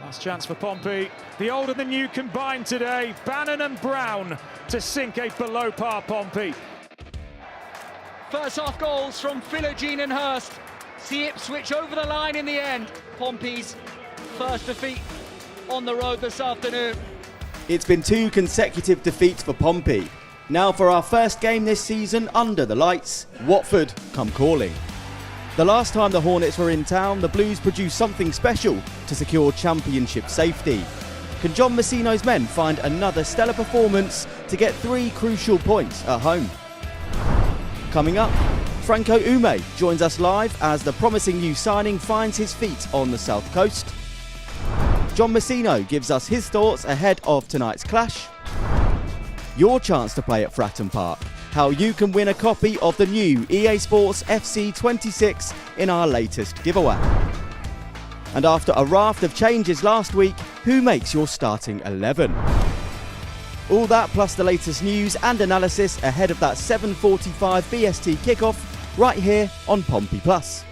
Last chance for Pompey. The old and the new combined today. Bannon and Brown to sink a below par Pompey. First half goals from Philogene and Hurst. See Ipswich over the line in the end. Pompey's first defeat on the road this afternoon. It's been 2 consecutive defeats for Pompey. Now for our first game this season under the lights, Watford come calling. The last time the Hornets were in town, the Blues produced something special to secure championship safety. Can John Msino's men find another stellar performance to get 3 crucial points at home? Coming up, Franco Ume joins us live as the promising new signing finds his feet on the south coast. John Msino gives us his thoughts ahead of tonight's clash. Your chance to play at Fratton Park. How you can win a copy of the new EA Sports FC 26 in our latest giveaway. And after a raft of changes last week, who makes your starting 11? All that plus the latest news and analysis ahead of that 7:45 BST kickoff right here on Pompey Plus.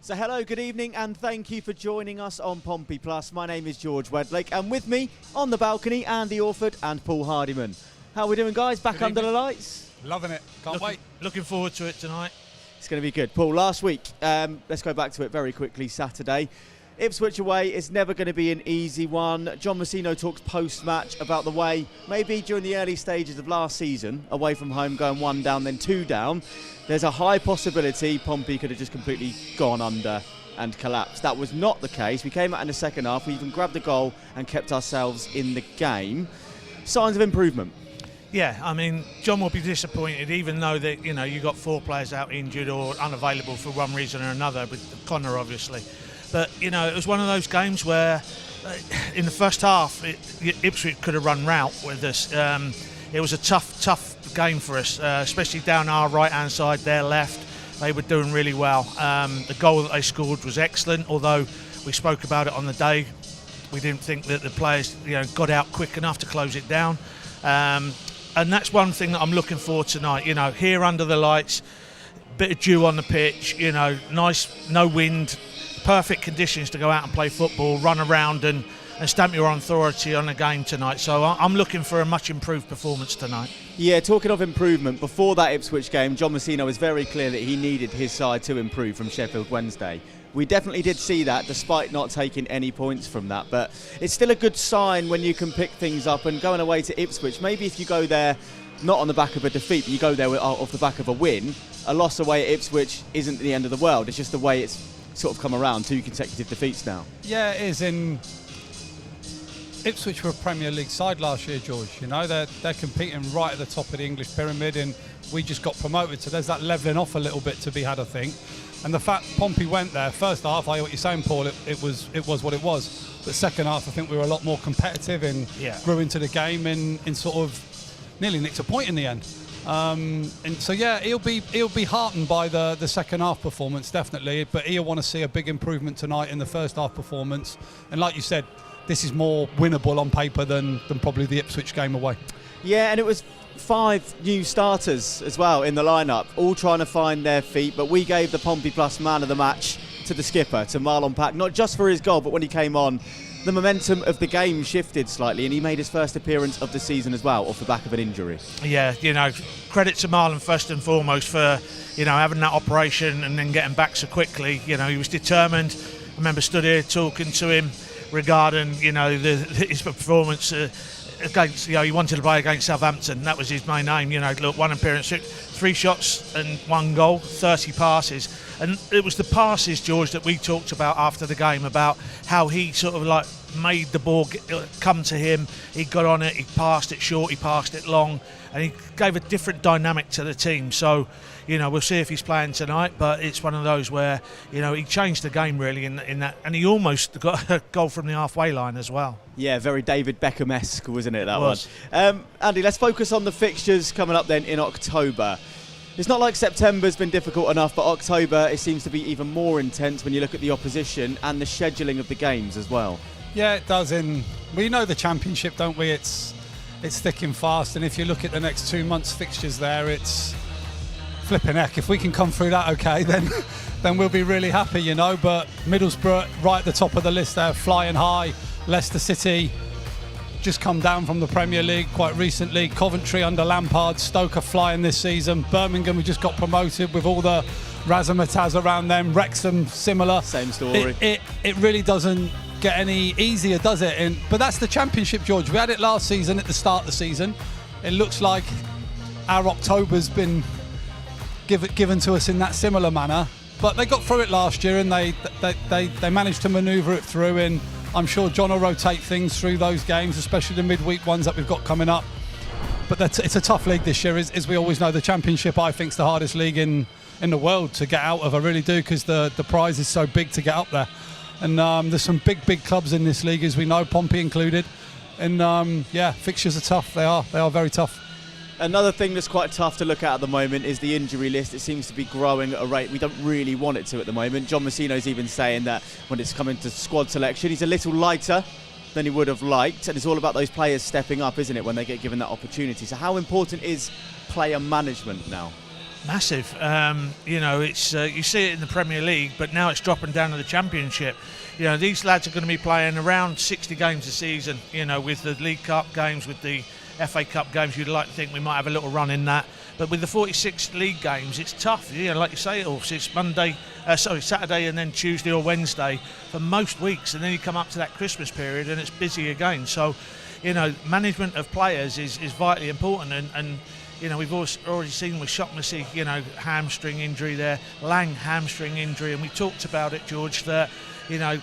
So hello, good evening and thank you for joining us on Pompey Plus. My name is George Wedlake and with me on the balcony, Andy Orford and Paul Hardiman. How are we doing, guys? Back under the lights? Loving it. Can't wait. Looking forward to it tonight. It's going to be good. Paul, last week, let's go back to it very quickly, Saturday. Ipswich away is never going to be an easy one. John Msino talks post-match about the way, maybe during the early stages of last season, away from home, going 1 down, then 2 down. There's a high possibility Pompey could have just completely gone under and collapsed. That was not the case. We came out in the second half. We even grabbed a goal and kept ourselves in the game. Signs of improvement. Yeah, I mean, John will be disappointed, even though that you got 4 players out injured or unavailable for one reason or another, with Connor obviously. But it was one of those games where, in the first half, Ipswich could have run rout with us. It was a tough game for us, especially down our right-hand side, their left. They were doing really well. The goal that they scored was excellent, although we spoke about it on the day. We didn't think that the players, got out quick enough to close it down. And that's one thing that I'm looking for tonight. Here under the lights, bit of dew on the pitch. Nice, no wind, perfect conditions to go out and play football, run around and stamp your authority on a game tonight. So I'm looking for a much improved performance tonight. Yeah, talking of improvement, before that Ipswich game, John Msino was very clear that he needed his side to improve from Sheffield Wednesday. We definitely did see that, despite not taking any points from that. But it's still a good sign when you can pick things up, and going away to Ipswich, maybe if you go there not on the back of a defeat, but you go there off the back of a win, a loss away at Ipswich isn't the end of the world. It's just the way it's sort of come around, 2 consecutive defeats now. Yeah, it is. Ipswich were a Premier League side last year, George. They're competing right at the top of the English pyramid, and we just got promoted. So there's that levelling off a little bit to be had, I think. And the fact Pompey went there, first half, I hear what you're saying, Paul, it was what it was. But second half, I think we were a lot more competitive and grew into the game and sort of nearly nicked a point in the end. And so he'll be heartened by the second half performance, definitely. But he'll want to see a big improvement tonight in the first half performance. And like you said, this is more winnable on paper than probably the Ipswich game away. Yeah, and it was 5 new starters as well in the lineup, all trying to find their feet. But we gave the Pompey Plus man of the match to the skipper, to Marlon Pack, not just for his goal, but when he came on, the momentum of the game shifted slightly, and he made his first appearance of the season as well, off the back of an injury. Yeah, credit to Marlon first and foremost for, having that operation and then getting back so quickly. He was determined. I remember stood here talking to him regarding, his performance against, he wanted to play against Southampton. That was his main aim. Look, 1 appearance, 3 shots and 1 goal, 30 passes. And it was the passes, George, that we talked about after the game, about how he sort of made the ball come to him. He got on it, he passed it short, he passed it long, and he gave a different dynamic to the team. So, we'll see if he's playing tonight, but it's one of those where, he changed the game really in that, and he almost got a goal from the halfway line as well. Yeah, very David Beckham-esque, wasn't it, that one? Andy, let's focus on the fixtures coming up then in October. It's not like September's been difficult enough, but October, it seems to be even more intense when you look at the opposition and the scheduling of the games as well. Yeah, it does. We know the Championship, don't we? It's thick and fast, and if you look at the next 2 months' fixtures there, it's flipping heck. If we can come through that okay, then then we'll be really happy, you know. But Middlesbrough right at the top of the list there, flying high. Leicester City just come down from the Premier League quite recently. Coventry under Lampard, Stoke are flying this season. Birmingham have just got promoted with all the razzmatazz around them. Wrexham similar. Same story. It really doesn't get any easier, does it? But that's the Championship, George. We had it last season at the start of the season. It looks like our October's been given to us in that similar manner. But they got through it last year, and they managed to manoeuvre it through. And I'm sure John will rotate things through those games, especially the midweek ones that we've got coming up. But it's a tough league this year, as we always know. The Championship, I think, is the hardest league in the world to get out of. I really do, because the prize is so big to get up there. And there's some big clubs in this league, as we know, Pompey included. And fixtures are tough. They are very tough. Another thing that's quite tough to look at the moment is the injury list. It seems to be growing at a rate we don't really want it to at the moment. John Msino's even saying that when it's coming to squad selection, he's a little lighter than he would have liked. And it's all about those players stepping up, isn't it, when they get given that opportunity. So how important is player management now? Massive. It's you see it in the Premier League, but now it's dropping down to the Championship. These lads are going to be playing around 60 games a season, with the League Cup games, with the FA Cup games. You'd like to think we might have a little run in that, but with the 46 league games, it's tough. Like you say, it's Saturday and then Tuesday or Wednesday for most weeks, and then you come up to that Christmas period and it's busy again. So, management of players is vitally important, and we've already seen with Shockmassey, hamstring injury there, Lang hamstring injury, and we talked about it, George, that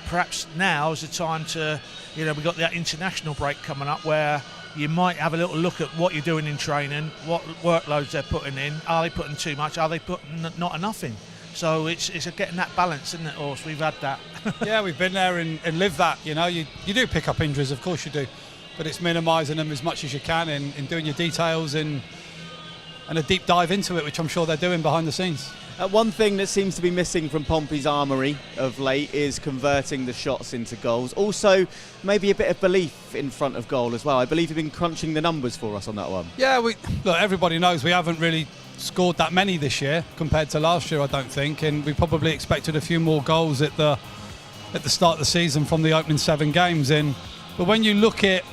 perhaps now is the time to, we've got that international break coming up where you might have a little look at what you're doing in training, what workloads they're putting in. Are they putting too much? Are they putting not enough in? So it's getting that balance, isn't it, Horse? We've had that. Yeah, we've been there and lived that. You do pick up injuries, of course you do, but it's minimising them as much as you can in doing your details and a deep dive into it, which I'm sure they're doing behind the scenes. One thing that seems to be missing from Pompey's armoury of late is converting the shots into goals. Also, maybe a bit of belief in front of goal as well. I believe you've been crunching the numbers for us on that one. Yeah, look, everybody knows we haven't really scored that many this year compared to last year, I don't think, and we probably expected a few more goals at the start of the season from the opening 7 games in. But when you look at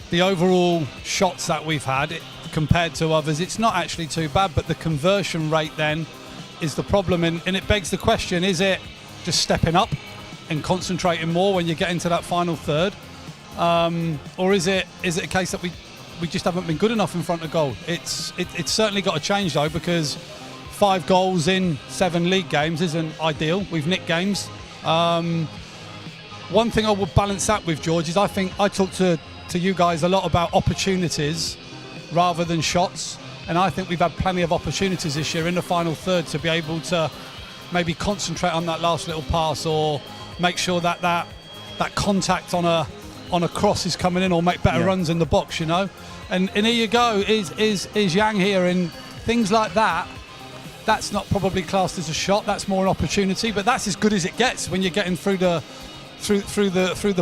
the overall shots that we've had compared to others, it's not actually too bad, but the conversion rate then is the problem, and it begs the question, is it just stepping up and concentrating more when you get into that final third, or is it a case that we just haven't been good enough in front of goal? It's certainly got to change though, because 5 goals in 7 league games isn't ideal. We've nicked games. One thing I would balance that with, George, is I think I talk to you guys a lot about opportunities rather than shots. And I think we've had plenty of opportunities this year in the final third to be able to maybe concentrate on that last little pass, or make sure that contact on a cross is coming in, or make better runs in the box, And here you go, is Yang here, and things like that. That's not probably classed as a shot. That's more an opportunity, but that's as good as it gets when you're getting through the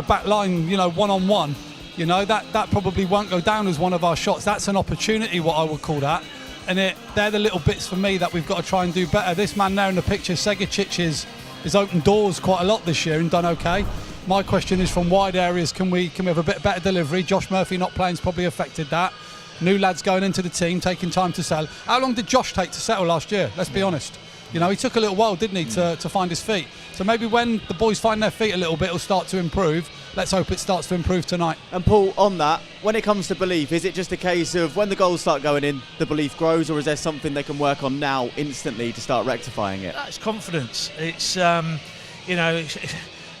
back line, one-on-one. That probably won't go down as one of our shots. That's an opportunity, what I would call that. And they're the little bits for me that we've got to try and do better. This man there in the picture, Segicic, has opened doors quite a lot this year and done okay. My question is, from wide areas, can we have a bit better delivery? Josh Murphy not playing's probably affected that. New lads going into the team, taking time to settle. How long did Josh take to settle last year? Let's be honest. He took a little while, didn't he, to find his feet. So maybe when the boys find their feet a little bit, it'll start to improve. Let's hope it starts to improve tonight. And Paul, on that, when it comes to belief, is it just a case of when the goals start going in, the belief grows, or is there something they can work on now instantly to start rectifying it? That's confidence. It's,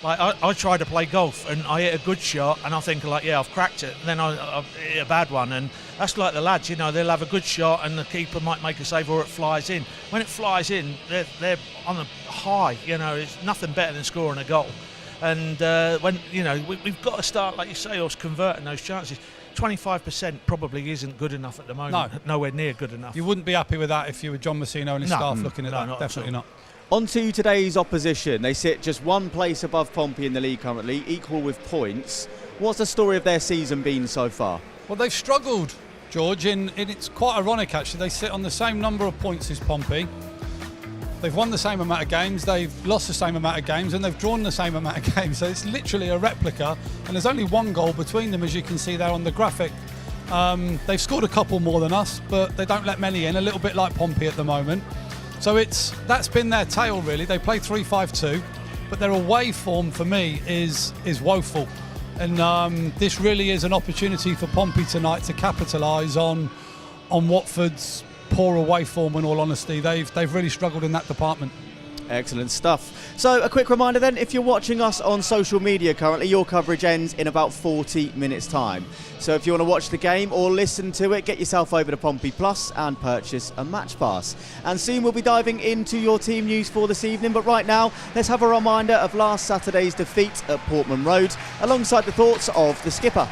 like I try to play golf and I hit a good shot and I think I've cracked it. And then I hit a bad one, and that's like the lads, they'll have a good shot and the keeper might make a save, or it flies in. When it flies in, they're on a high. It's nothing better than scoring a goal. And when we've got to start, like you say, us converting those chances. 25% probably isn't good enough at the moment. No. Nowhere near good enough. You wouldn't be happy with that if you were John Msino and his staff looking at that. Definitely not. On to today's opposition. They sit just 1 place above Pompey in the league currently, equal with points. What's the story of their season been so far? Well, they've struggled, George, and it's quite ironic actually. They sit on the same number of points as Pompey. They've won the same amount of games, they've lost the same amount of games, and they've drawn the same amount of games. So it's literally a replica, and there's only one goal between them, as you can see there on the graphic. They've scored a couple more than us, but they don't let many in, a little bit like Pompey at the moment. So that's been their tale, really. They play 3-5-2, but their away form, for me, is woeful. And this really is an opportunity for Pompey tonight to capitalise on Watford's poor away form. In all honesty, they've really struggled in that department. Excellent stuff. So a quick reminder then, if you're watching us on social media currently, your coverage ends in about 40 minutes time. So if you want to watch the game or listen to it, get yourself over to Pompey Plus and purchase a match pass. And soon we'll be diving into your team news for this evening, but right now let's have a reminder of last Saturday's defeat at Portman Road alongside the thoughts of the skipper.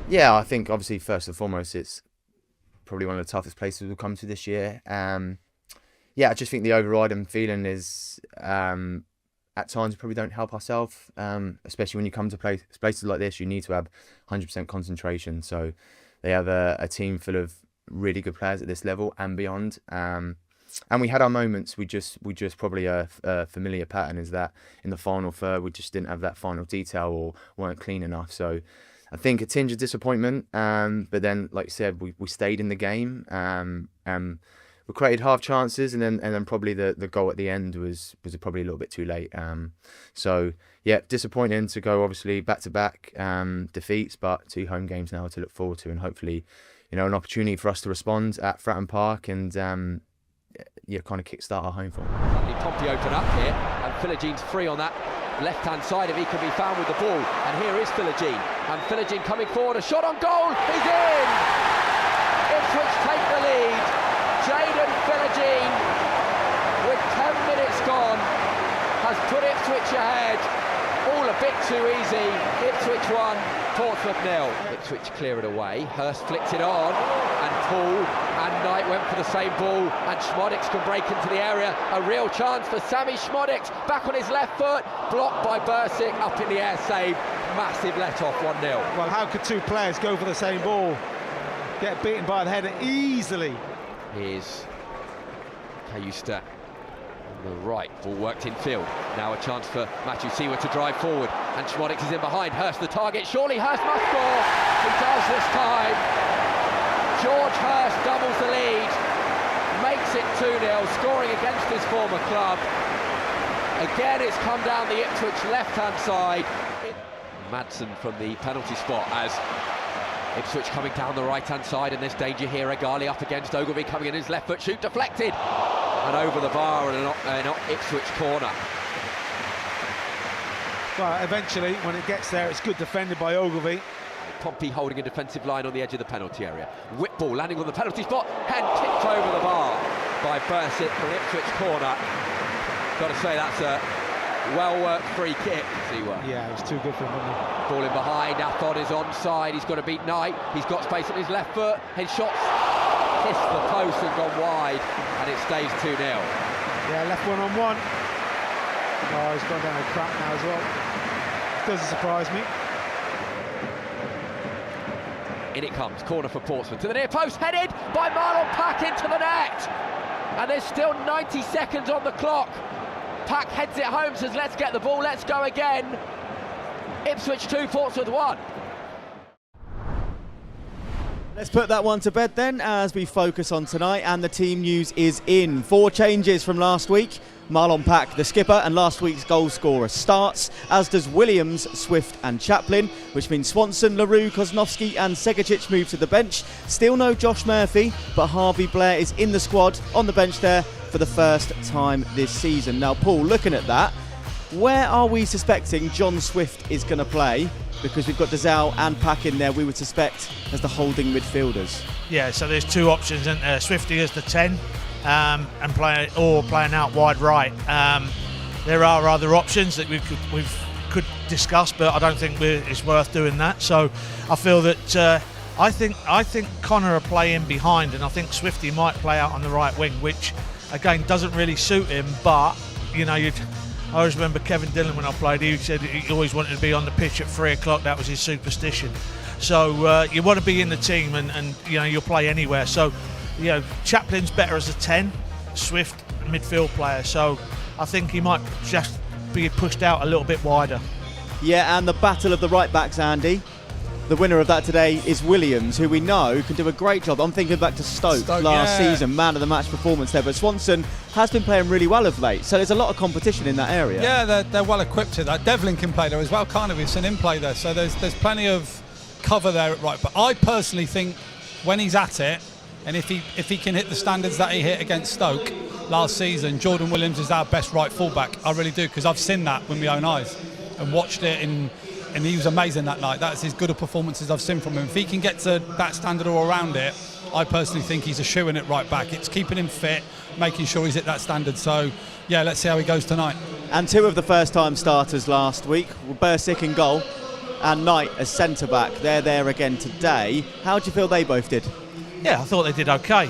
Yeah, I think obviously first and foremost it's probably one of the toughest places we've come to this year. Yeah, I just think the overriding feeling is at times we probably don't help ourselves, especially when you come to places like this. You need to have 100% concentration. So they have a team full of really good players at this level and beyond. And we had our moments. We just probably a familiar pattern is that in the final third we just didn't have that final detail or weren't clean enough. So I think a tinge of disappointment. But then, like you said, we stayed in the game. We created half chances, and then probably the goal at the end was probably a little bit too late. So yeah, disappointing to go obviously back to back defeats, but 2 home games now to look forward to, and hopefully, an opportunity for us to respond at Fratton Park and kind of kickstart our home form. Pompey open up here, and Philogene free on that left-hand side if he can be found with the ball. And here is Philogene, and Philogene coming forward, a shot on goal, he's in! Ipswich take the lead. Jayden Philogene, with 10 minutes gone, has put Ipswich ahead. All a bit too easy. Ipswich 1, Portsmouth 0. Ipswich clear it away. Hurst flicked it on, and Paul and Knight went for the same ball, and Schmodix can break into the area. A real chance for Sammy Schmodix, back on his left foot, blocked by Bursic, up in the air, save. Massive let-off, 1-0. Well, how could 2 players go for the same ball? Get beaten by the header easily. Here's Cayusta on the right, ball worked in field. Now a chance for Matthew Seawer to drive forward, and Schmodix is in behind. Hurst the target, surely Hurst must score. He does this time. George Hurst doubles the lead, makes it 2-0, scoring against his former club. Again, it's come down the Ipswich left-hand side. Madsen from the penalty spot as Ipswich coming down the right-hand side, and there's danger here. Egali up against Ogilvie, coming in his left foot, shoot deflected, and over the bar, and an Ipswich corner. Well, eventually, when it gets there, it's good defended by Ogilvie. Pompey holding a defensive line on the edge of the penalty area. Whip ball landing on the penalty spot, and kicked over the bar by Bursic for an Ipswich corner. Got to say, that's a well-worked free kick. Yeah, it was too good for him, wasn't it? Ball in behind, Athod is onside, he's got to beat Knight, he's got space on his left foot, his shot's kissed the post and gone wide, and it stays 2-0. Yeah, left 1-on-1. Oh, he's gone down a crack now as well. Doesn't surprise me. In it comes, corner for Portsmouth, to the near post, headed by Marlon Pack into the net! And there's still 90 seconds on the clock. Pack heads it home, says let's get the ball, let's go again. Ipswich 2, Portsmouth 1. Let's put that one to bed then as we focus on tonight, and the team news is in. 4 changes from last week. Marlon Pack, the skipper and last week's goal scorer, starts, as does Williams, Swift and Chaplin, which means Swanson, LaRue, Kosnowski and Segacic move to the bench. Still no Josh Murphy, but Harvey Blair is in the squad on the bench there for the first time this season. Now, Paul, looking at that, where are we suspecting John Swift is going to play? Because we've got Dazal and Pack in there, we would suspect, as the holding midfielders. Yeah, so there's 2 options, isn't there? Swifty as the 10 and playing out wide right. There are other options that we could discuss, but I don't think it's worth doing that. So I feel that I think Connor will play in behind, and I think Swifty might play out on the right wing, which again doesn't really suit him. But I always remember Kevin Dillon when I played. He said he always wanted to be on the pitch at 3 o'clock. That was his superstition. So you want to be in the team, and you'll play anywhere. So Chaplin's better as a 10. swift midfield player, so I think he might just be pushed out a little bit wider. Yeah, and the battle of the right backs, Andy. The winner of that today is Williams, who we know can do a great job. I'm thinking back to Stoke last season, man of the match performance there. But Swanson has been playing really well of late, so there's a lot of competition in that area. Yeah, they're well equipped to that. Devlin can play there as well, kind of. We've seen him play there, so there's plenty of cover there at right. But I personally think when he's at it, and if he can hit the standards that he hit against Stoke last season, Jordan Williams is our best right fullback. I really do, because I've seen that with my own eyes and watched it and he was amazing that night. That's as good a performance as I've seen from him. If he can get to that standard or around it, I personally think he's a shoe in it right back. It's keeping him fit, making sure he's at that standard. So, yeah, let's see how he goes tonight. And two of the first-time starters last week were Bursic in goal and Knight as centre-back. They're there again today. How do you feel they both did? Yeah, I thought they did okay.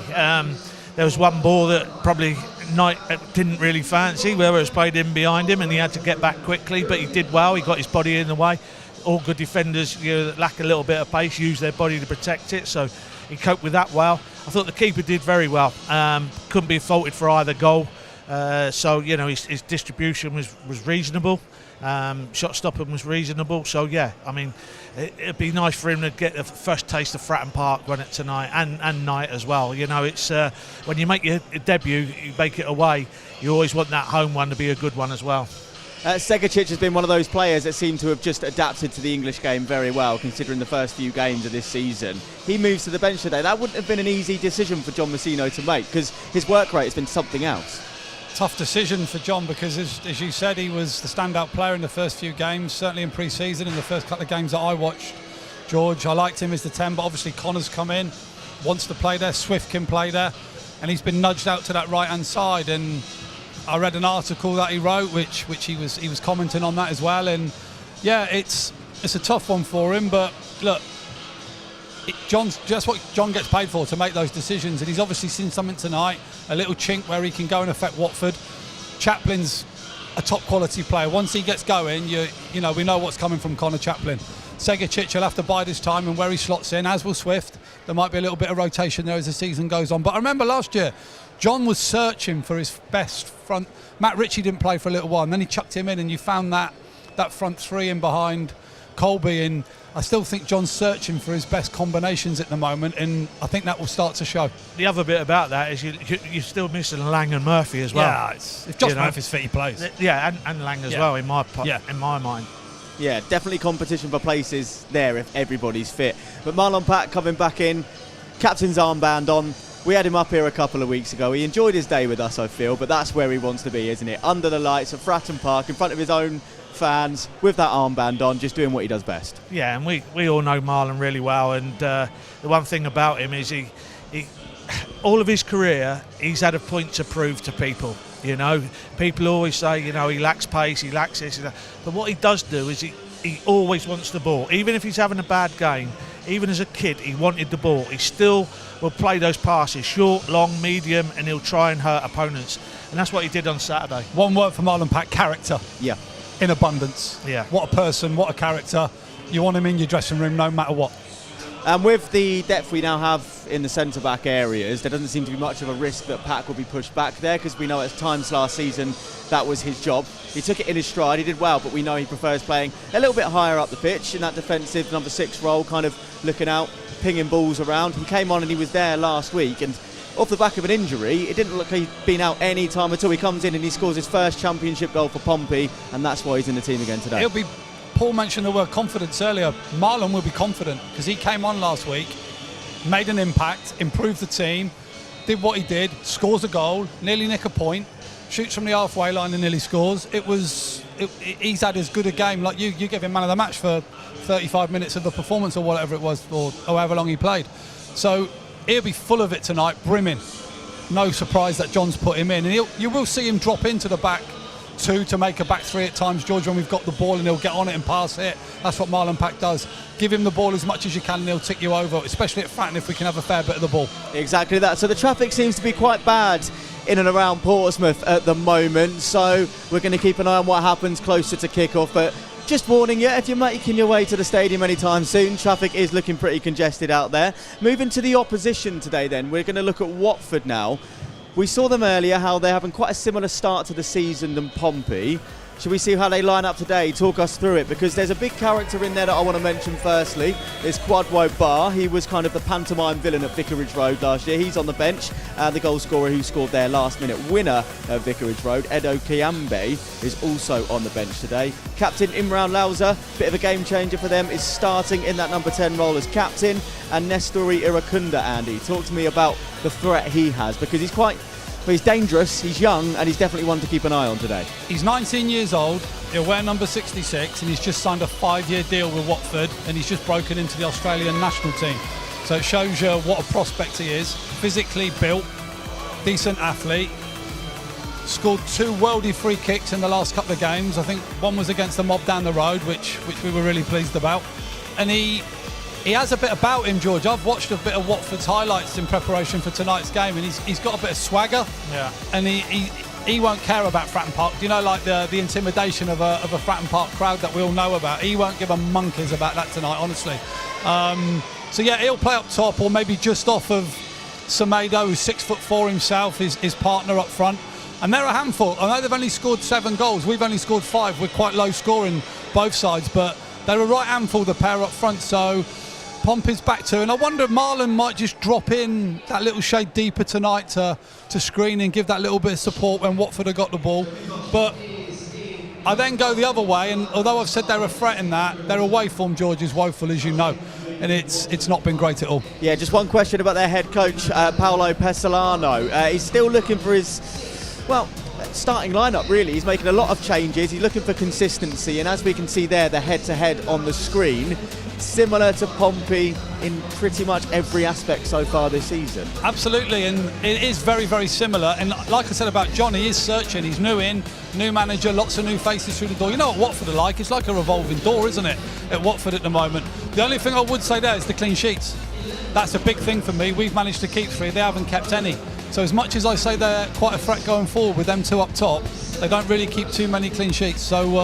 There was one ball that probably Knight didn't really fancy, where it was played in behind him and he had to get back quickly, but he did well. He got his body in the way. All good defenders, that lack a little bit of pace, use their body to protect it, so he coped with that well. I thought the keeper did very well. Couldn't be faulted for either goal. So, his distribution was reasonable. Shot stopping was reasonable. So, yeah, I mean, it'd be nice for him to get the first taste of Fratton Park when it's tonight and night as well. It's when you make your debut, you make it away, you always want that home one to be a good one as well. Segacic has been one of those players that seem to have just adapted to the English game very well, considering the first few games of this season. He moves to the bench today. That wouldn't have been an easy decision for John Msino to make, because his work rate has been something else. Tough decision for John, because as you said, he was the standout player in the first few games, certainly in pre-season, in the first couple of games that I watched. George, I liked him as the 10, but obviously Connor's come in, wants to play there, Swift can play there, and he's been nudged out to that right-hand side. And I read an article that he wrote, which he was commenting on that as well. And yeah, it's a tough one for him, but look, that's what John gets paid for, to make those decisions, and he's obviously seen something tonight, a little chink where he can go and affect Watford. Chaplin's a top quality player. Once he gets going, we know what's coming from Connor Chaplin. Segacic will have to bide his time and where he slots in, as will Swift. There might be a little bit of rotation there as the season goes on. But I remember last year, John was searching for his best front. Matt Ritchie didn't play for a little while, and then he chucked him in, and you found that front three in behind Colby. And I still think John's searching for his best combinations at the moment, and I think that will start to show. The other bit about that is you're still missing Lang and Murphy as well. Yeah, if Josh Murphy's fit, he plays. Yeah, and Lang as well, in my mind. Yeah, definitely competition for places there if everybody's fit. But Marlon Pack coming back in, captain's armband on. We had him up here a couple of weeks ago. He enjoyed his day with us, I feel, but that's where he wants to be, isn't it? Under the lights at Fratton Park, in front of his own fans, with that armband on, just doing what he does best. Yeah, and we all know Marlon really well, and the one thing about him is he all of his career, he's had a point to prove to people. People always say, he lacks pace, he lacks this, but what he does do is he always wants the ball. Even if he's having a bad game, even as a kid, he wanted the ball. He still will play those passes, short, long, medium, and he'll try and hurt opponents. And that's what he did on Saturday. One word for Marlon Pack: character. Yeah. In abundance. Yeah. What a person, what a character. You want him in your dressing room no matter what. And with the depth we now have in the centre-back areas, there doesn't seem to be much of a risk that Pack will be pushed back there, because we know at times last season that was his job. He took it in his stride, he did well, but we know he prefers playing a little bit higher up the pitch in that defensive number 6 role, kind of looking out, pinging balls around. He came on and he was there last week, and off the back of an injury, it didn't look like he'd been out any time at all. He comes in and he scores his first championship goal for Pompey, and that's why he's in the team again today. Paul mentioned the word confidence earlier. Marlon will be confident because he came on last week, made an impact, improved the team, did what he did, scores a goal, nearly nick a point, shoots from the halfway line and nearly scores. He's had as good a game. Like you gave him man of the match for 35 minutes of the performance or whatever it was, or however long he played. So he'll be full of it tonight, brimming. No surprise that John's put him in. And you will see him drop into the back 2 to make a back 3 at times, George, when we've got the ball, and he'll get on it and pass it. That's what Marlon Pack does. Give him the ball as much as you can and he'll tick you over, especially at Fratton if we can have a fair bit of the ball. Exactly that. So the traffic seems to be quite bad in and around Portsmouth at the moment, so we're going to keep an eye on what happens closer to kick-off. But just warning you, if you're making your way to the stadium anytime soon, traffic is looking pretty congested out there. Moving to the opposition today then, we're going to look at Watford now. We saw them earlier, how they're having quite a similar start to the season than Pompey. Should we see how they line up today? Talk us through it, because there's a big character in there that I want to mention firstly. It's Kwadwo Bar. He was kind of the pantomime villain at Vicarage Road last year. He's on the bench. The goal scorer who scored their last-minute winner at Vicarage Road, Edo Kiambe, is also on the bench today. Captain Imran Lauza, bit of a game changer for them, is starting in that number 10 role as captain. And Nestori Irakunda, Andy, talk to me about the threat he has, because he's dangerous, he's young, and he's definitely one to keep an eye on today. He's 19 years old, he'll wear number 66, and he's just signed a 5-year deal with Watford, and he's just broken into the Australian national team. So it shows you what a prospect he is. Physically built, decent athlete. Scored 2 worldie free kicks in the last couple of games. I think one was against the mob down the road, which we were really pleased about. And he has a bit about him, George. I've watched a bit of Watford's highlights in preparation for tonight's game, and he's got a bit of swagger. Yeah. And he won't care about Fratton Park. You know, like the intimidation of a Fratton Park crowd that we all know about. He won't give a monkeys about that tonight, honestly. So yeah, he'll play up top, or maybe just off of Semedo, who's 6'4" himself, his partner up front. And they're a handful. I know they've only scored 7 goals. We've only scored 5. We're quite low scoring both sides, but they're a right handful, the pair up front. So Pompey's back to, and I wonder if Marlon might just drop in that little shade deeper tonight to screen and give that little bit of support when Watford have got the ball. But I then go the other way, and although I've said they're a threat in that, their away form, George, is woeful, as you know, and it's not been great at all. Yeah, just one question about their head coach, Paolo Pesolano. He's still looking for his, starting lineup, really. He's making a lot of changes. He's looking for consistency, and as we can see there, the head-to-head on the screen, similar to Pompey in pretty much every aspect so far this season. Absolutely, and it is very, very similar. And like I said about John, he is searching. He's new manager, lots of new faces through the door. You know what Watford are like? It's like a revolving door, isn't it, at Watford at the moment? The only thing I would say there is the clean sheets. That's a big thing for me. We've managed to keep 3. They haven't kept any. So as much as I say they're quite a threat going forward with them 2 up top, they don't really keep too many clean sheets. So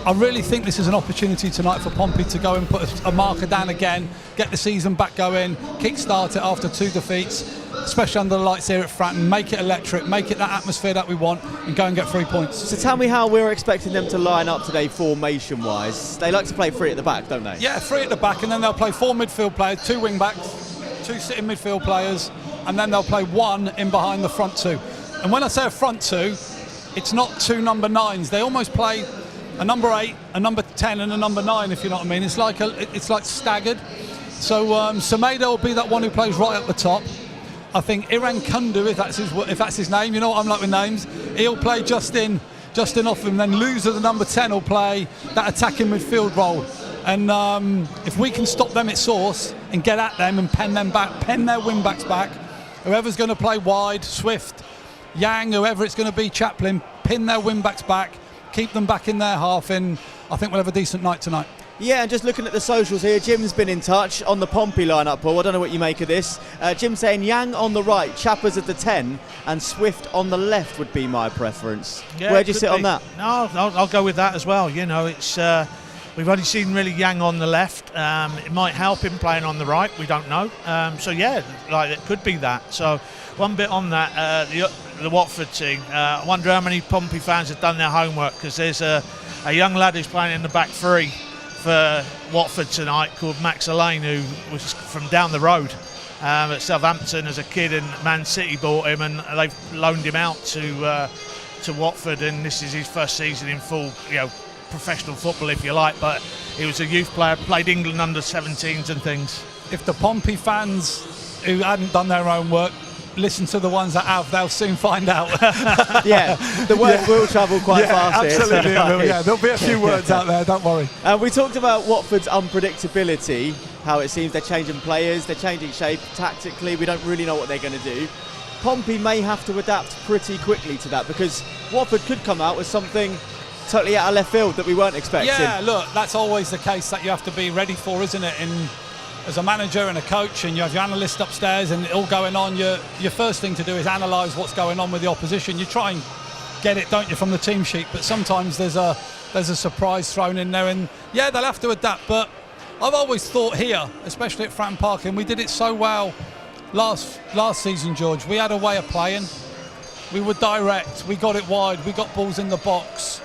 I really think this is an opportunity tonight for Pompey to go and put a marker down again, get the season back going, kick-start it after 2 defeats, especially under the lights here at Fratton, make it electric, make it that atmosphere that we want, and go and get 3 points. So tell me how we're expecting them to line up today formation-wise. They like to play 3 at the back, don't they? Yeah, 3 at the back, and then they'll play 4 midfield players, 2 wing-backs, 2 sitting midfield players, and then they'll play 1 in behind the front 2. And when I say a front 2, it's not 2 number 9s. They almost play a number 8, a number 10 and a number 9, if you know what I mean. It's like staggered. So Semedo will be that one who plays right at the top. I think Iran Kundu, if that's his name, you know what I'm like with names, he'll play just in off him. Then Loser, the number 10, will play that attacking midfield role. And if we can stop them at source and get at them and pen their wing backs back, whoever's going to play wide, Swift, Yang, whoever it's going to be, Chaplin, pin their wing backs back, keep them back in their half, and I think we'll have a decent night tonight. Yeah, and just looking at the socials here, Jim's been in touch on the Pompey lineup, Paul. I don't know what you make of this. Jim saying Yang on the right, Chappers at the 10, and Swift on the left would be my preference. Yeah, where do you sit on that? No, I'll go with that as well. You know, it's we've only seen really Yang on the left. It might help him playing on the right. We don't know. So yeah, like it could be that. So one bit on that, the Watford team. I wonder how many Pompey fans have done their homework, because there's a young lad who's playing in the back 3 for Watford tonight called Max Elaine, who was from down the road at Southampton as a kid, and Man City bought him and they've loaned him out to Watford, and this is his first season in full, professional football, if you like. But he was a youth player, played England under 17s and things. If the Pompey fans who hadn't done their own work listen to the ones that have, they'll soon find out. Yeah, the word will travel quite fast. Absolutely, here, so. There'll be a few words out there, don't worry. We talked about Watford's unpredictability, how it seems they're changing players, they're changing shape tactically, we don't really know what they're going to do. Pompey may have to adapt pretty quickly to that, because Watford could come out with something totally out of left field that we weren't expecting. Yeah, look, that's always the case that you have to be ready for, isn't it? As a manager and a coach, and you have your analyst upstairs and it all going on, your first thing to do is analyse what's going on with the opposition. You try and get it, don't you, from the team sheet, but sometimes there's a surprise thrown in there, and yeah, they'll have to adapt. But I've always thought here, especially at Fratton Park, and we did it so well last season, George, we had a way of playing. We were direct, we got it wide, we got balls in the box,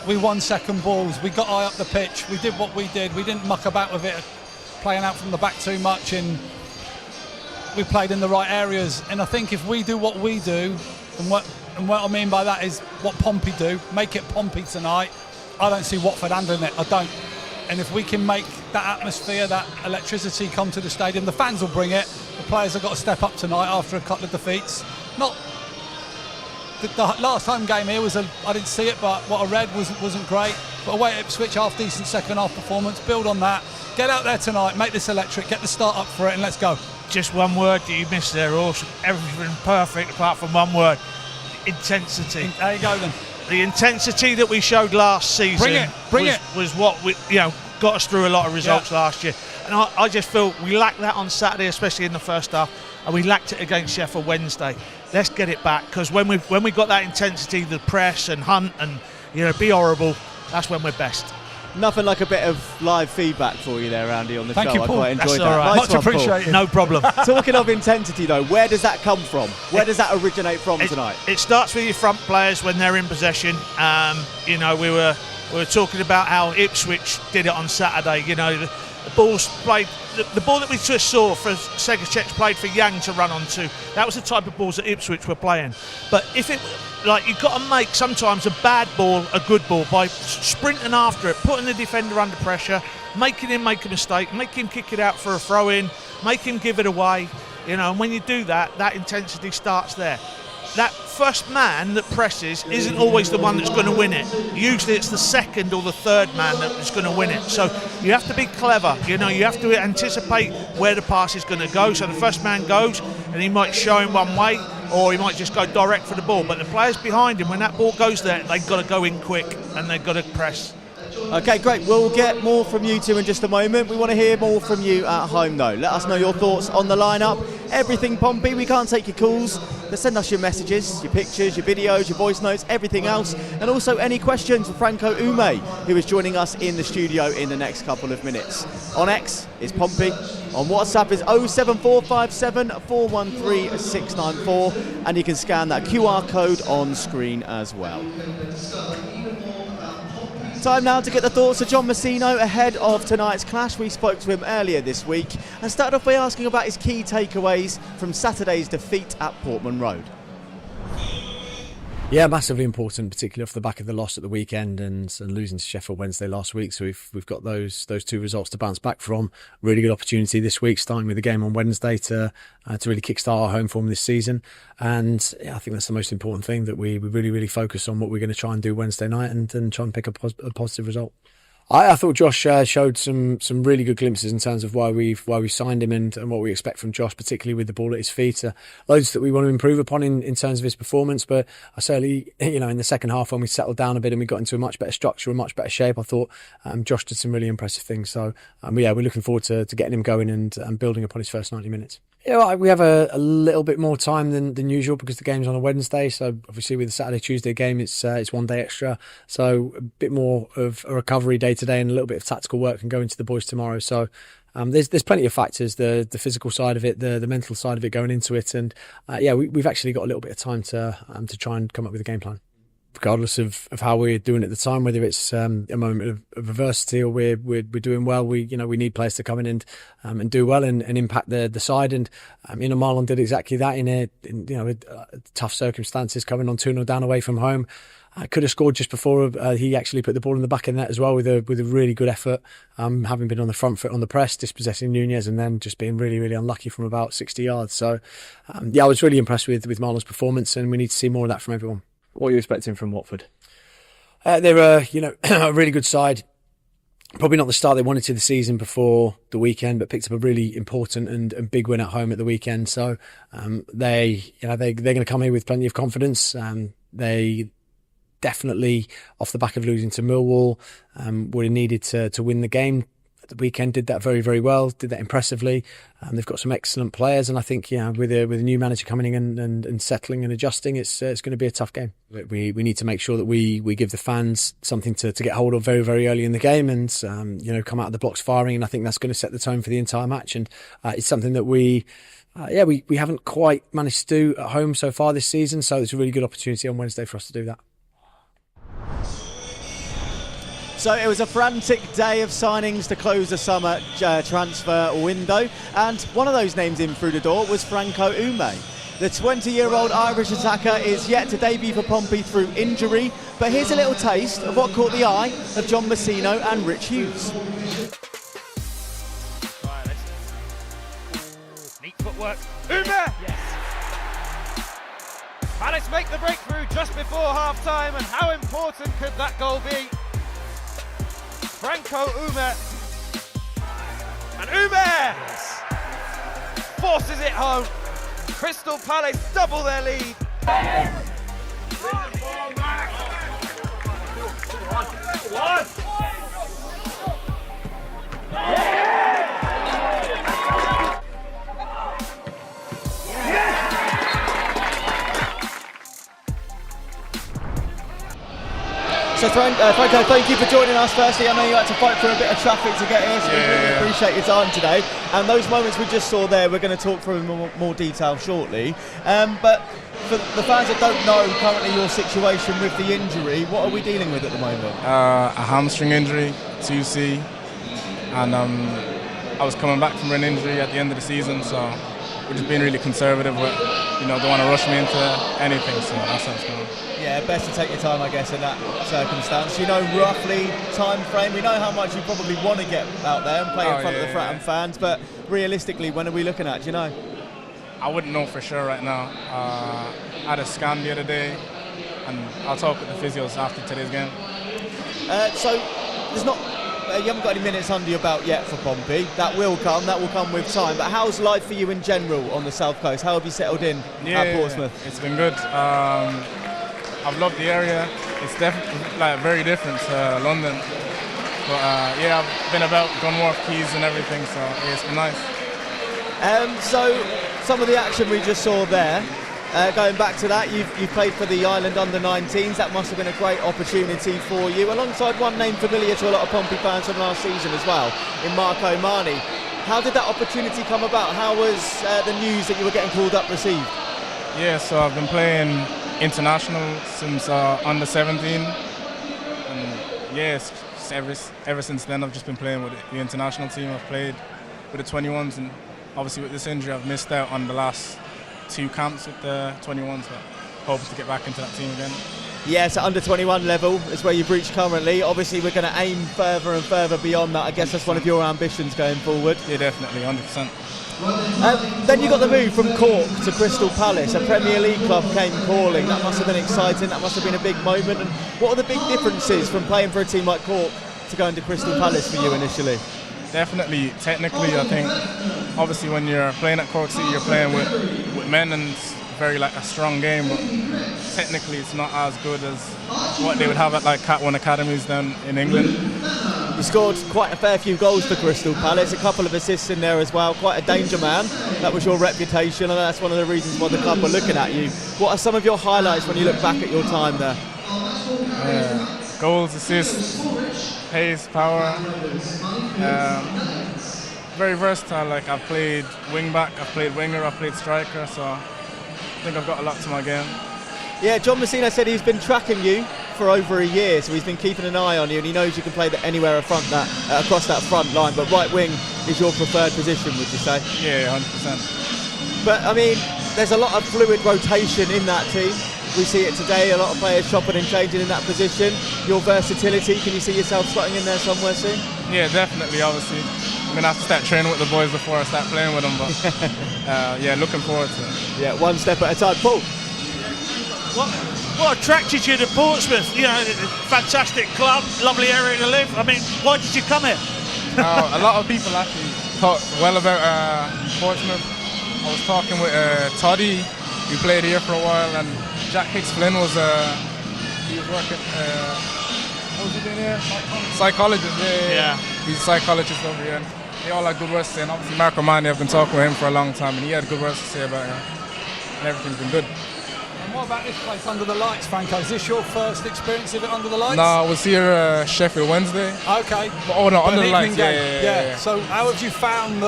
we won second balls, we got high up the pitch, we did what we did, we didn't muck about with it, playing out from the back too much, and we played in the right areas. And I think if we do what we do, and what I mean by that is what Pompey do, make it Pompey tonight, I don't see Watford handling it, I don't. And if we can make that atmosphere, that electricity come to the stadium, the fans will bring it, the players have got to step up tonight after a couple of defeats. Not the last home game here was I didn't see it, but what I read wasn't great. But away at Ipswich, half decent second half performance. Build on that. Get out there tonight. Make this electric. Get the start up for it, and let's go. Just one word that you missed there, Ors. Everything perfect apart from one word: intensity. There you go then. The intensity that we showed last season was what got us through a lot of results last year. And I just feel we lacked that on Saturday, especially in the first half, and we lacked it against Sheffield Wednesday. Let's get it back, because when we got that intensity, the press and hunt and be horrible, that's when we're best. Nothing like a bit of live feedback for you there, Andy, on the show. Thank you, Paul. I quite enjoyed That's that. all right. Nice Much appreciated. No problem. Talking of intensity, though, where does that come from? Where does that originate from tonight? It starts with your front players when they're in possession. We were talking about how Ipswich did it on Saturday. The balls played. The ball that we just saw for Segacek played for Yang to run onto. That was the type of balls that Ipswich were playing. But if it, you've got to make sometimes a bad ball a good ball by sprinting after it, putting the defender under pressure, making him make a mistake, make him kick it out for a throw-in, make him give it away. And when you do that, that intensity starts there. That first man that presses isn't always the one that's going to win it. Usually it's the second or the third man that's going to win it. So you have to be clever. You have to anticipate where the pass is going to go. So the first man goes and he might show him one way, or he might just go direct for the ball. But the players behind him, when that ball goes there, they've got to go in quick and they've got to press. Okay, great. We'll get more from you two in just a moment. We want to hear more from you at home, though. Let us know your thoughts on the lineup. Everything Pompey. We can't take your calls, but send us your messages, your pictures, your videos, your voice notes, everything else. And also any questions for Franco Ume, who is joining us in the studio in the next couple of minutes. On X is Pompey. On WhatsApp is 07457 413 694. And you can scan that QR code on screen as well. Time now to get the thoughts of John Msino ahead of tonight's clash. We spoke to him earlier this week and started off by asking about his key takeaways from Saturday's defeat at Portman Road. Yeah, massively important, particularly off the back of the loss at the weekend and losing to Sheffield Wednesday last week. So we've got those two results to bounce back from. Really good opportunity this week, starting with the game on Wednesday to really kickstart our home form this season. And yeah, I think that's the most important thing, that we really focus on what we're going to try and do Wednesday night and try and pick a positive result. I thought Josh showed some really good glimpses in terms of why we signed him and what we expect from Josh, particularly with the ball at his feet. Loads that we want to improve upon in terms of his performance, but I certainly, in the second half when we settled down a bit and we got into a much better structure, a much better shape, I thought Josh did some really impressive things. So we're looking forward to getting him going and building upon his first 90 minutes. Yeah, we have a little bit more time than usual because the game's on a Wednesday. So obviously with the Saturday-Tuesday game, it's 1 day extra. So a bit more of a recovery day today and a little bit of tactical work can go into the boys tomorrow. So there's plenty of factors, the physical side of it, the mental side of it going into it. And we've actually got a little bit of time to try and come up with a game plan. Regardless of how we're doing at the time, whether it's a moment of adversity or we're doing well, we need players to come in and do well and impact the side. And Marlon did exactly that in tough circumstances, coming on 2-0 down away from home. Could have scored just before he actually put the ball in the back of the net as well with a really good effort, having been on the front foot on the press, dispossessing Nunez and then just being really unlucky from about 60 yards. So I was really impressed with Marlon's performance, and we need to see more of that from everyone. What are you expecting from Watford? They're a really good side. Probably not the start they wanted to the season before the weekend, but picked up a really important and big win at home at the weekend. So they're going to come here with plenty of confidence. They definitely, off the back of losing to Millwall, would have needed to win the game. The weekend did that very, very well, did that impressively. They've got some excellent players, and I think with a new manager coming in and settling and adjusting, it's going to be a tough game. We need to make sure that we give the fans something to get hold of very, very early in the game and come out of the blocks firing, and I think that's going to set the tone for the entire match. And it's something that we we haven't quite managed to do at home so far this season, so it's a really good opportunity on Wednesday for us to do that. So it was a frantic day of signings to close the summer transfer window, and one of those names in through the door was Franco Ume. The 20-year-old Irish attacker is yet to debut for Pompey through injury, but here's a little taste of what caught the eye of John Msino and Rich Hughes. Neat footwork. Ume! Yes. Palace make the breakthrough just before half-time, and how important could that goal be? Franco Ume. And Ume! Yes. Forces it home. Crystal Palace double their lead. So Franco, thank you for joining us. Firstly, I know you had to fight through a bit of traffic to get here, so we really appreciate your time today. And those moments we just saw there, we're going to talk through in more detail shortly. But for the fans that don't know currently your situation with the injury, what are we dealing with at the moment? A hamstring injury, 2C, and I was coming back from an injury at the end of the season, so we're just being really conservative with, don't want to rush me into anything, so that's how it's going. Yeah, best to take your time, I guess, in that circumstance. You know roughly time frame. We know how much you probably want to get out there and play in front of the Fratton fans, but realistically, when are we looking at? Do you know? I wouldn't know for sure right now. I had a scan the other day, and I'll talk with the physios after today's game. So there's not. You haven't got any minutes under your belt yet for Pompey. That will come with time. But how's life for you in general on the South Coast? How have you settled in at Portsmouth? It's been good. I've loved the area. It's definitely very different to London. But I've been about Gunwharf Quays and everything, so it's been nice. So some of the action we just saw there, going back to that, you've played for the Ireland under-19s. That must have been a great opportunity for you, alongside one name familiar to a lot of Pompey fans from last season as well, in Marco Mani. How did that opportunity come about? How was the news that you were getting called up received? Yeah, so I've been playing international since under-17, and yes, ever since then I've just been playing with the international team. I've played with the 21s, and obviously with this injury I've missed out on the last 2 camps with the 21s, but hoping to get back into that team again. Yes, at under 21 level is where you've reached currently. Obviously we're going to aim further and further beyond that. I guess that's one of your ambitions going forward. Yeah, definitely, 100%. Then you got the move from Cork to Crystal Palace. A Premier League club came calling. That must have been exciting. That must have been a big moment. And what are the big differences from playing for a team like Cork to going to Crystal Palace for you initially? Definitely, technically, I think, obviously when you're playing at Cork City, you're playing with men, and it's very a strong game, but technically it's not as good as what they would have at Cat 1 academies down in England. You scored quite a fair few goals for Crystal Palace, a couple of assists in there as well, quite a danger man. That was your reputation, and that's one of the reasons why the club were looking at you. What are some of your highlights when you look back at your time there? Goals, assists, pace, power. Very versatile. I've played wing back, I've played winger, I've played striker, so I think I've got a lot to my game. Yeah, John Msino said he's been tracking you for over a year, so he's been keeping an eye on you, and he knows you can play anywhere across that front line, but right wing is your preferred position, would you say? Yeah, 100%. But I mean, there's a lot of fluid rotation in that team. We see it today, a lot of players chopping and changing in that position. Your versatility, can you see yourself slotting in there somewhere soon? Yeah, definitely, obviously. I'm going to have to start training with the boys before I start playing with them, but looking forward to it. Yeah, one step at a time. Paul? What attracted you to Portsmouth? Fantastic club, lovely area to live. I mean, why did you come here? A lot of people actually talk well about Portsmouth. I was talking with Toddy, who played here for a while, and Jack Hicks-Flynn he was working, what was he doing here? Psychologist, yeah. He's a psychologist over here. They all had good words to say, and obviously Marco Mani, I've been talking with him for a long time, and he had good words to say about it, and everything's been good. And what about this place under the lights, Franco? Is this your first experience of it under the lights? No, I was here Sheffield Wednesday. Okay. Under the lights, yeah. So how have you found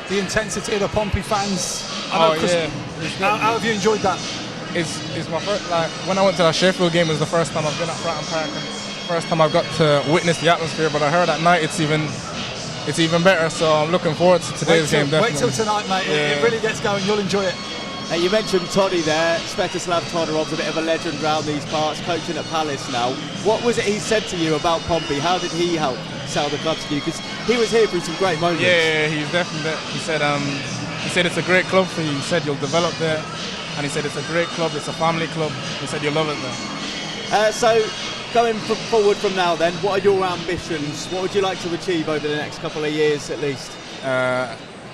the intensity of the Pompey fans. How have you enjoyed that? It's my first, like, when I went to that Sheffield game, it was the first time I've been at Fratton Park, and first time I've got to witness the atmosphere. But I heard at night it's even better. So I'm looking forward to today's game. Definitely. Wait till tonight, mate. It really gets going. You'll enjoy it. You mentioned Toddy there. Svetoslav Todorov's a bit of a legend around these parts, coaching at Palace now. What was it he said to you about Pompey? How did he help sell the club to you? Because he was here through some great moments. Yeah, he's definitely. He said it's a great club for you. He said you'll develop there, and he said it's a great club. It's a family club. He said you'll love it there. So, going forward from now, then, what are your ambitions? What would you like to achieve over the next couple of years, at least?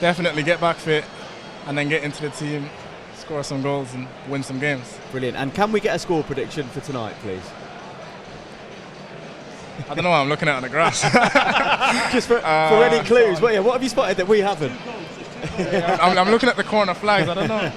Definitely get back fit, and then get into the team, score some goals and win some games. Brilliant. And can we get a score prediction for tonight, please? I don't know what I'm looking at on the grass. Just for any clues. What have you spotted that we haven't? I'm looking at the corner flags. I don't know.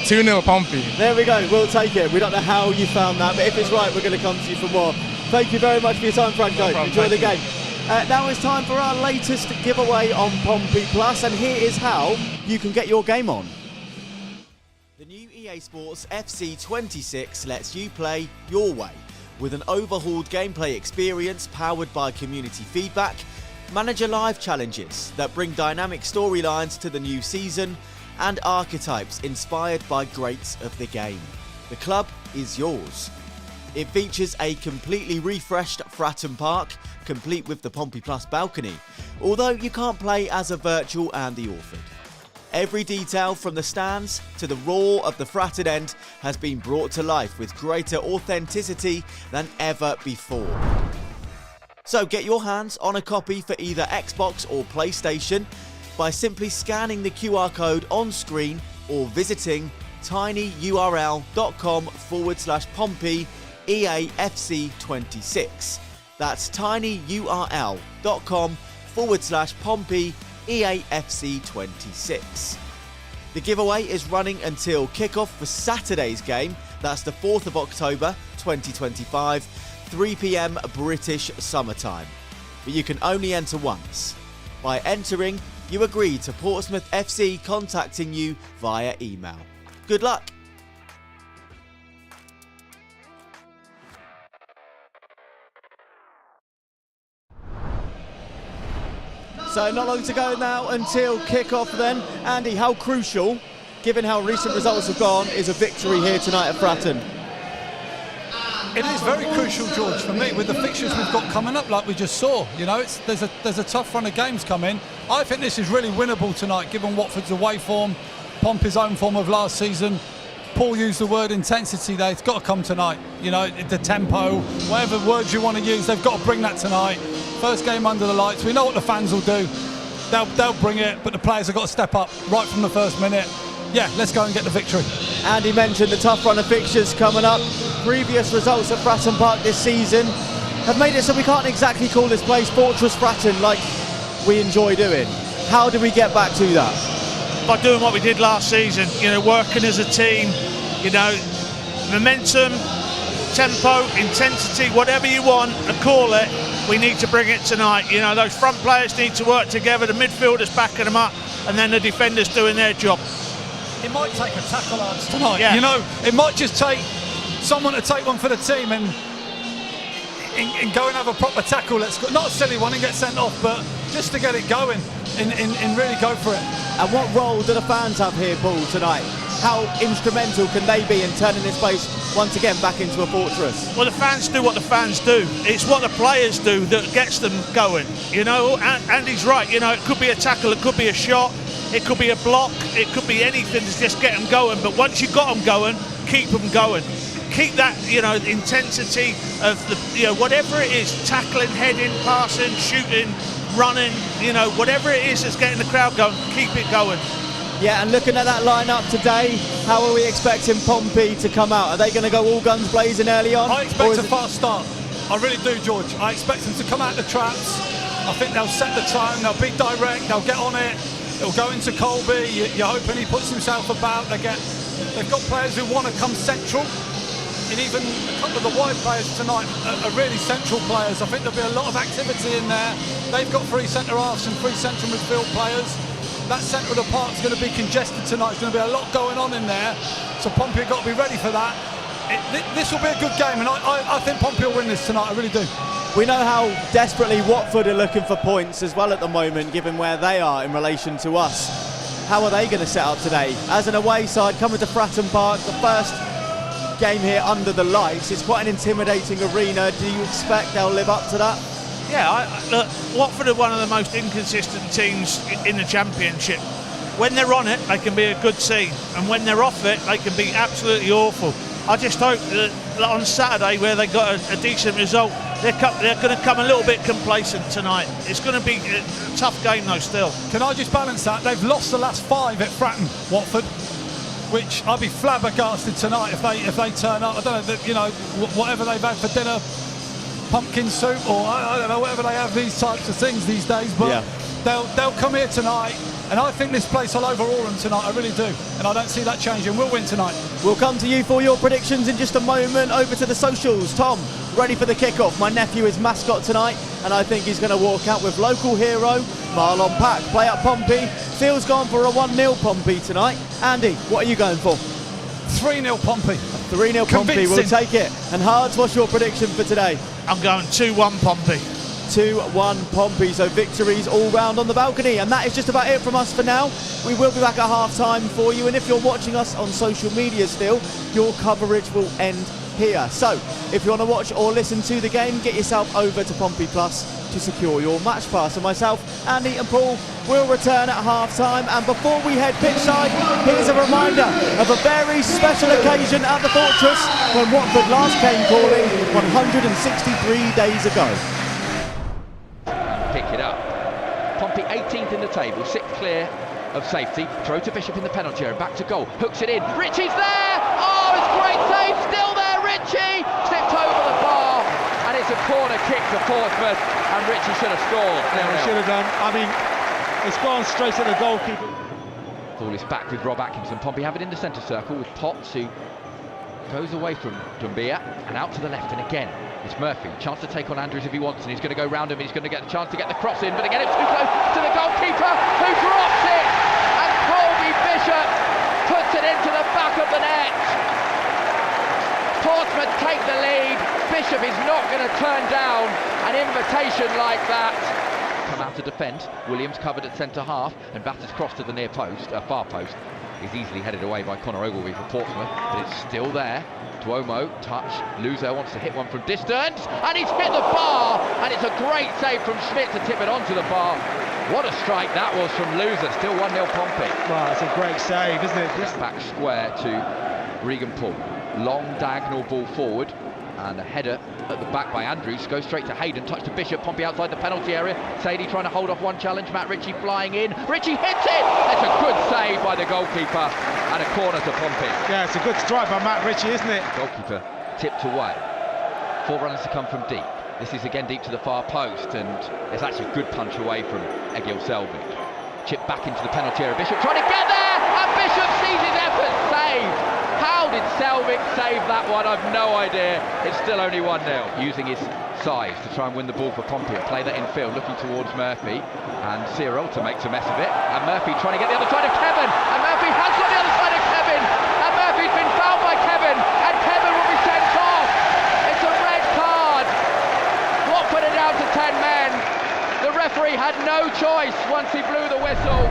2-0 Pompey. There we go. We'll take it. We don't know how you found that, but if it's right, we're going to come to you for more. Thank you very much for your time, Franco. Enjoy the game. Now it's time for our latest giveaway on Pompey Plus, and here is how you can get your game on. The new EA Sports FC 26 lets you play your way with an overhauled gameplay experience powered by community feedback, manager live challenges that bring dynamic storylines to the new season, and archetypes inspired by greats of the game. The club is yours. It features a completely refreshed Fratton Park, complete with the Pompey Plus balcony, although you can't play as a virtual and the Orford. Every detail from the stands to the roar of the Fratton end has been brought to life with greater authenticity than ever before. So get your hands on a copy for either Xbox or PlayStation by simply scanning the QR code on screen or visiting tinyurl.com/Pompey EAFC26. That's tinyurl.com/Pompey EAFC26. The giveaway is running until kickoff for Saturday's game. That's the 4th of October 2025, 3 p.m. British summertime. But you can only enter once. By entering, you agree to Portsmouth FC contacting you via email. Good luck! So not long to go now until kick-off then. Andy, how crucial, given how recent results have gone, is a victory here tonight at Fratton? It is very crucial, George, for me, with the fixtures we've got coming up, like we just saw. You know, there's a tough run of games coming. I think this is really winnable tonight, given Watford's away form, Pompey's home form of last season. Paul used the word intensity there. It's got to come tonight. You know, the tempo, whatever words you want to use, they've got to bring that tonight. First game under the lights. We know what the fans will do. They'll bring it, but the players have got to step up right from the first minute. Yeah, let's go and get the victory. Andy mentioned the tough run of fixtures coming up. Previous results at Fratton Park this season have made it so we can't exactly call this place Fortress Fratton like we enjoy doing. How do we get back to that? By doing what we did last season, you know, working as a team, you know, momentum, tempo, intensity, whatever you want to call it, we need to bring it tonight. You know, those front players need to work together, the midfielders backing them up, and then the defenders doing their job. It might take a tackle arts tonight. Yeah. You know, it might just take someone to take one for the team and go and have a proper tackle. Not a silly one and get sent off, but just to get it going and really go for it. And what role do the fans have here, Paul, tonight? How instrumental can they be in turning this place once again back into a fortress? Well, the fans do what the fans do. It's what the players do that gets them going. You know, and he's right. You know, it could be a tackle, it could be a shot, it could be a block, it could be anything to just get them going. But once you've got them going, keep them going. Keep that, you know, intensity of the, you know, whatever it is, tackling, heading, passing, shooting, running, you know, whatever it is that's getting the crowd going, keep it going. Yeah, and looking at that lineup today, how are we expecting Pompey to come out? Are they going to go all guns blazing early on? I expect a fast start. I really do, George. I expect them to come out the traps. I think they'll set the tone, they'll be direct, they'll get on it. It'll go into Colby. You're hoping he puts himself about. They've got players who want to come central. And even a couple of the wide players tonight are really central players. I think there'll be a lot of activity in there. They've got 3 centre-halves and 3 central midfield players. that centre of the park's going to be congested tonight. There's going to be a lot going on in there, so Pompey have got to be ready for that. This will be a good game, and I think Pompey will win this tonight. I really do. We know how desperately Watford are looking for points as well at the moment, given where they are in relation to us. How are they going to set up today? As an away side coming to Fratton Park, the first game here under the lights, it's quite an intimidating arena. Do you expect they'll live up to that? Yeah, look, Watford are one of the most inconsistent teams in the Championship. When they're on it, they can be a good team, and when they're off it, they can be absolutely awful. I just hope that on Saturday, where they got a decent result, they're going to come a little bit complacent tonight. It's going to be a tough game though still. Can I just balance that? They've lost the last 5 at Fratton, Watford, which I'll be flabbergasted tonight if they turn up. I don't know, you know, whatever they've had for dinner, pumpkin soup, or I don't know, whatever they have these types of things these days, but yeah, they'll come here tonight. And I think this place will overawe them tonight, I really do. And I don't see that changing. We'll win tonight. We'll come to you for your predictions in just a moment. Over to the socials. Tom, ready for the kickoff. My nephew is mascot tonight, and I think he's going to walk out with local hero Marlon Pack. Play up Pompey. Phil's gone for a 1-0 Pompey tonight. Andy, what are you going for? 3-0 Pompey. 3-0 Pompey, we'll take it. And Hards, what's your prediction for today? I'm going 2-1 Pompey. 2-1 Pompey, so victories all round on the balcony. And that is just about it from us for now. We will be back at half-time for you, and if you're watching us on social media still, your coverage will end here. So if you want to watch or listen to the game, get yourself over to Pompey Plus to secure your match pass. And myself, Andy and Paul will return at half-time. And before we head pitchside, here's a reminder of a very special occasion at the Fortress when Watford last came calling 163 days ago. Pick it up. Pompey 18th in the table, 6th clear of safety. Throw to Bishop in the penalty area, back to goal, hooks it in. Ritchie's there! Oh, it's great save, still there, Ritchie! Slipped over the bar, and it's a corner kick to Portsmouth, and Ritchie should have scored. He should have done. I mean, it's gone straight at the goalkeeper. Ball is back with Rob Atkinson. Pompey have it in the centre circle with Potts, who goes away from Dumbia and out to the left, and again it's Murphy, chance to take on Andrews if he wants, and he's going to go round him, and he's going to get the chance to get the cross in, but again it's too close to the goalkeeper, who drops it, and Colby Bishop puts it into the back of the net. Portsmouth take the lead. Bishop is not going to turn down an invitation like that. Come out to defend. Williams covered at centre half, and batters cross to the near post, far post. Is easily headed away by Conor Ogilvie for Portsmouth, but it's still there. Duomo, touch, Luzo wants to hit one from distance, and he's hit the bar, and it's a great save from Schmidt to tip it onto the bar. What a strike that was from Luzo, still 1-0 Pompey. Well, it's a great save, isn't it? Back square to Regan Poole. Long diagonal ball forward, and a header at the back by Andrews, goes straight to Hayden, touch to Bishop, Pompey outside the penalty area, Sadie trying to hold off one challenge, Matt Ritchie flying in, Ritchie hits it! It's a good save by the goalkeeper, and a corner to Pompey. Yeah, it's a good strike by Matt Ritchie, isn't it? Goalkeeper tipped away. 4 runners to come from deep. This is again deep to the far post, and it's actually a good punch away from Egil Selvik. Chip back into the penalty area, Bishop trying to get there, and Bishop sees his effort saved. How did Selvik save that one? I've no idea. It's still only 1-0. Using his size to try and win the ball for Pompey. Play that in field, looking towards Murphy, and Cirolta makes a mess of it. And Murphy trying to get the other side of Kevin, and Murphy has got the other side of Kevin, and Murphy's been fouled by Kevin, and Kevin will be sent off. It's a red card. Watford are down to 10 men. The referee had no choice once he blew the whistle.